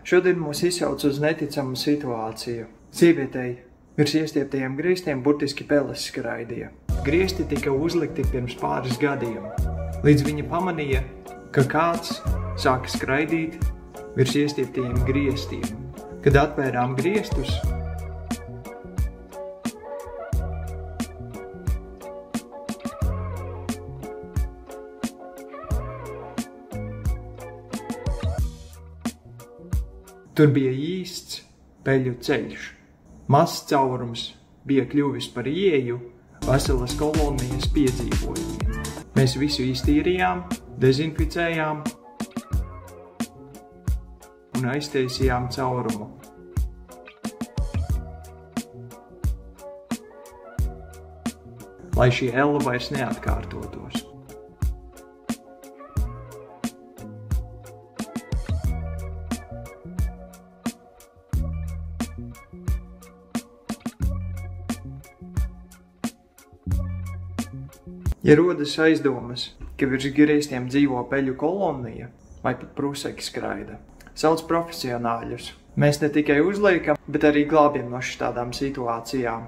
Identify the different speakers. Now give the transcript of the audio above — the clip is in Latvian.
Speaker 1: Šodien mūs izsauc uz neticamu situāciju. Sievietei virs iestieptajiem griestiem burtiski peles skraidīja. Griesti tika uzlikti pirms pāris gadiem, līdz viņa pamanīja, ka kāds sāka skraidīt virs iestieptajiem griestiem. Kad atvērām griestus, tur bija īsts peļu ceļš. Mazs caurums bija kļuvis par ieeju veselas kolonijas piedzīvojumiem. Mēs visu iztīrījām, dezinficējām un aiztaisījām caurumu. Lai šī elle vairs neatkārtotos. Ja rodas aizdomas, ka virs griestiem dzīvo peļu kolonija vai pat pruseki skraida, sauc profesionāļus. Mēs ne tikai uzliekam, bet arī glābjam no šitādām situācijām.